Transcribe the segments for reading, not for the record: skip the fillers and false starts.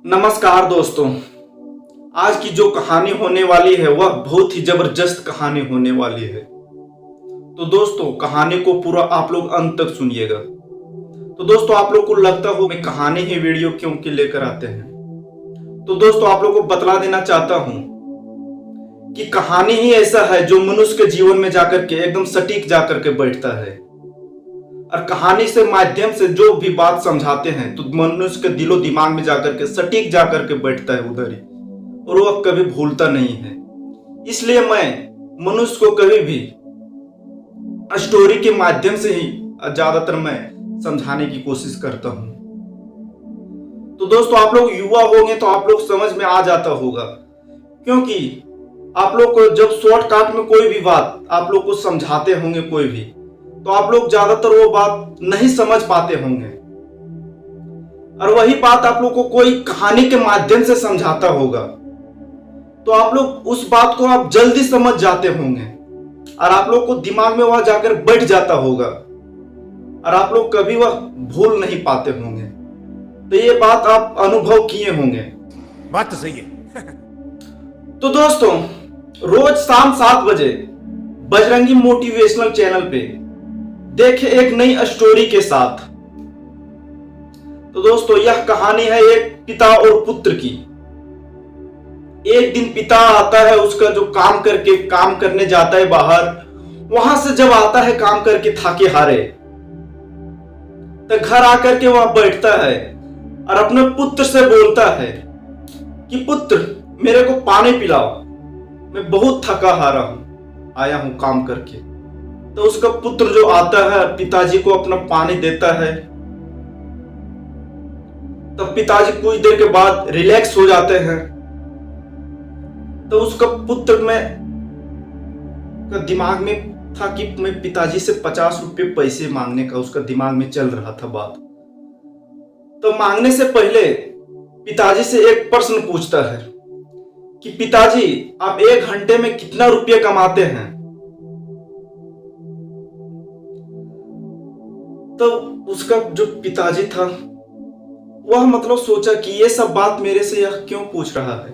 नमस्कार दोस्तों। आज की जो कहानी होने वाली है वह बहुत ही जबरदस्त कहानी होने वाली है। तो दोस्तों कहानी को पूरा आप लोग अंत तक सुनिएगा। तो दोस्तों आप लोग को लगता हो मैं कहानी ही वीडियो क्यों के लेकर आते हैं। तो दोस्तों आप लोग को बतला देना चाहता हूं कि कहानी ही ऐसा है जो मनुष्य के जीवन में जाकर के एकदम सटीक जाकर के बैठता है। और कहानी से माध्यम से जो भी बात समझाते हैं तो मनुष्य के दिलो दिमाग में जाकर के सटीक जाकर के बैठता है उधर ही, और वह कभी भूलता नहीं है। इसलिए मैं मनुष्य को कभी भी स्टोरी के माध्यम से ही ज्यादातर मैं समझाने की कोशिश करता हूं। तो दोस्तों आप लोग युवा होंगे तो आप लोग समझ में आ जाता होगा, क्योंकि आप लोग को जब शॉर्टकट में कोई भी बात आप लोग को समझाते होंगे कोई भी, तो आप लोग ज्यादातर वो बात नहीं समझ पाते होंगे। और वही बात आप लोग को कोई कहानी के माध्यम से समझाता होगा तो आप लोग उस बात को आप जल्दी समझ जाते होंगे और आप लोग को दिमाग में वह जाकर बैठ जाता होगा और आप लोग कभी वह भूल नहीं पाते होंगे। तो ये बात आप अनुभव किए होंगे। बात तो सही है। तो दोस्तों रोज शाम 7 बजे बजरंगी मोटिवेशनल चैनल पे देखे एक नई स्टोरी के साथ। तो दोस्तों यह कहानी है एक पिता और पुत्र की। एक दिन पिता आता है, उसका जो काम करने जाता है बाहर, वहां से जब आता है काम करके थाके हारे, तो घर आकर के वह बैठता है और अपने पुत्र से बोलता है कि पुत्र मेरे को पानी पिलाओ, मैं बहुत थका हारा हूं, आया हूं काम करके। तो उसका पुत्र जो आता है पिताजी को अपना पानी देता है। तब पिताजी कुछ देर के बाद रिलैक्स हो जाते हैं। तो उसका पुत्र का दिमाग में था कि मैं पिताजी से 50 रुपये पैसे मांगने का उसका दिमाग में चल रहा था बात। तो मांगने से पहले पिताजी से एक प्रश्न पूछता है कि पिताजी आप 1 घंटे में कितना रुपया कमाते हैं। तो उसका जो पिताजी था वह मतलब सोचा कि ये सब बात मेरे से यह क्यों पूछ रहा है।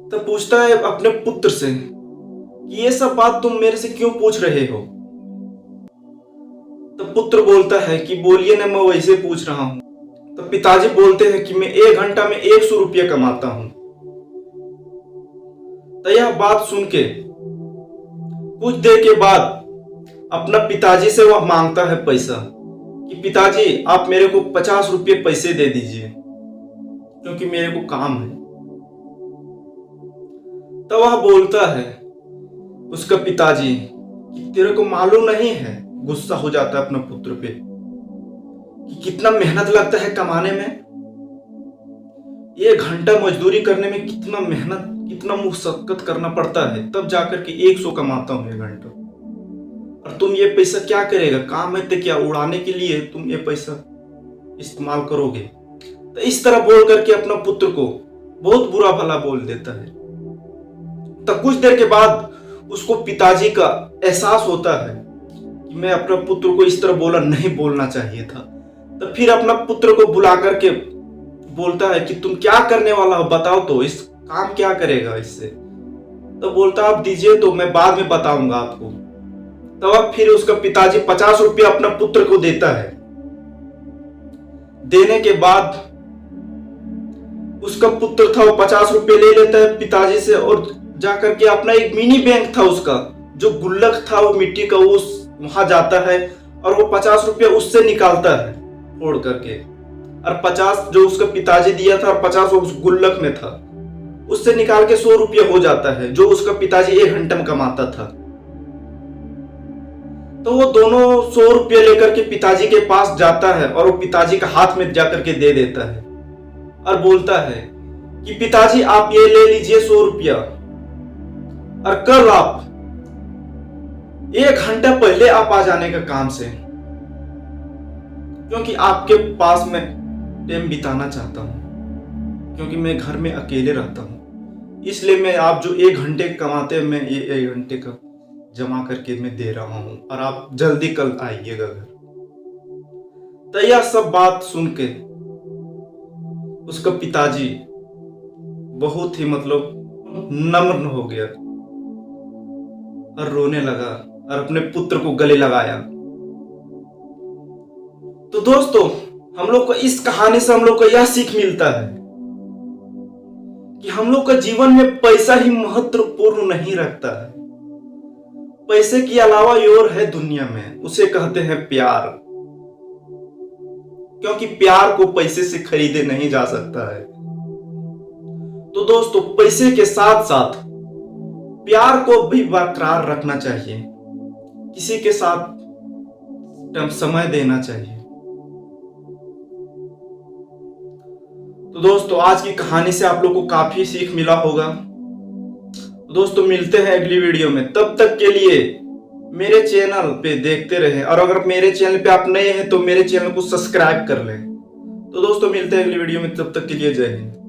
तो पूछता है अपने पुत्र से कि ये सब बात तुम मेरे से क्यों पूछ रहे हो। तो पुत्र बोलता है कि बोलिए ना, मैं वैसे पूछ रहा हूं। तो पिताजी बोलते हैं कि मैं 1 घंटा में 100 रुपया कमाता हूं। तो यह बात सुन के कुछ देर के बाद अपना पिताजी से वह मांगता है पैसा कि पिताजी आप मेरे को 50 रुपये पैसे दे दीजिए क्योंकि मेरे को काम है। तो वह बोलता है उसका पिताजी कि तेरे को मालूम नहीं है, गुस्सा हो जाता है अपने पुत्र पे कि कितना मेहनत लगता है कमाने में। 1 घंटा मजदूरी करने में कितना मेहनत, कितना मुशक्कत करना पड़ता है, तब जाकर के 100 कमाता हूं 1 घंटा। और तुम ये पैसा क्या करेगा, काम है तो क्या उड़ाने के लिए तुम ये पैसा इस्तेमाल करोगे। तो इस तरह बोल करके अपना पुत्र को बहुत बुरा भला बोल देता है। तो कुछ देर के बाद उसको पिताजी का एहसास होता है कि मैं अपने पुत्र को इस तरह नहीं बोलना चाहिए था। तो फिर अपना पुत्र को बुला करके बोलता है कि तुम क्या करने वाला हो, बताओ तो, इस काम क्या करेगा इससे। तो बोलता आप दीजिए तो मैं बाद में बताऊंगा आपको। तब अब फिर उसका पिताजी 50 रुपये अपना पुत्र को देता है। देने के बाद उसका पुत्र था वो 50 रुपये ले लेता है पिताजी से और जाकर के अपना एक मिनी बैंक था उसका जो गुल्लक था वो मिट्टी का, वो वहां जाता है और वो 50 रुपये उससे निकालता है फोड़ करके। और 50 जो उसका पिताजी दिया था और 50 उस गुल्लक में था, उससे निकाल के 100 रुपये हो जाता है जो उसका पिताजी 1 घंटे में कमाता था। तो वो दोनों 100 रुपये लेकर के पिताजी के पास जाता है और वो पिताजी का हाथ में जाकर के दे देता है और बोलता है कि पिताजी आप ये ले लीजिए 100 रुपया, और कल आप 1 घंटा पहले आप आ जाने का काम से, क्योंकि आपके पास मैं टाइम बिताना चाहता हूं, क्योंकि मैं घर में अकेले रहता हूं, इसलिए मैं आप जो 1 घंटे कमाते हैं मैं ये 1 घंटे का जमा करके मैं दे रहा हूं और आप जल्दी कल आइएगा घर। तो यह सब बात सुन के उसका पिताजी बहुत ही मतलब नम्र हो गया और रोने लगा और अपने पुत्र को गले लगाया। तो दोस्तों, हम लोग को इस कहानी से हम लोग को यह सीख मिलता है कि हम लोग का जीवन में पैसा ही महत्वपूर्ण नहीं रखता है। पैसे के अलावा और है दुनिया में, उसे कहते हैं प्यार। क्योंकि प्यार को पैसे से खरीदे नहीं जा सकता है। तो दोस्तों, पैसे के साथ साथ प्यार को भी बरकरार रखना चाहिए। किसी के साथ समय देना चाहिए। तो दोस्तों, आज की कहानी से आप लोग को काफी सीख मिला होगा। तो दोस्तों, मिलते हैं अगली वीडियो में। तब तक के लिए मेरे चैनल पे देखते रहें, और अगर मेरे चैनल पे आप नए हैं तो मेरे चैनल को सब्सक्राइब कर लें। तो दोस्तों, मिलते हैं अगली वीडियो में। तब तक के लिए जय हिंद।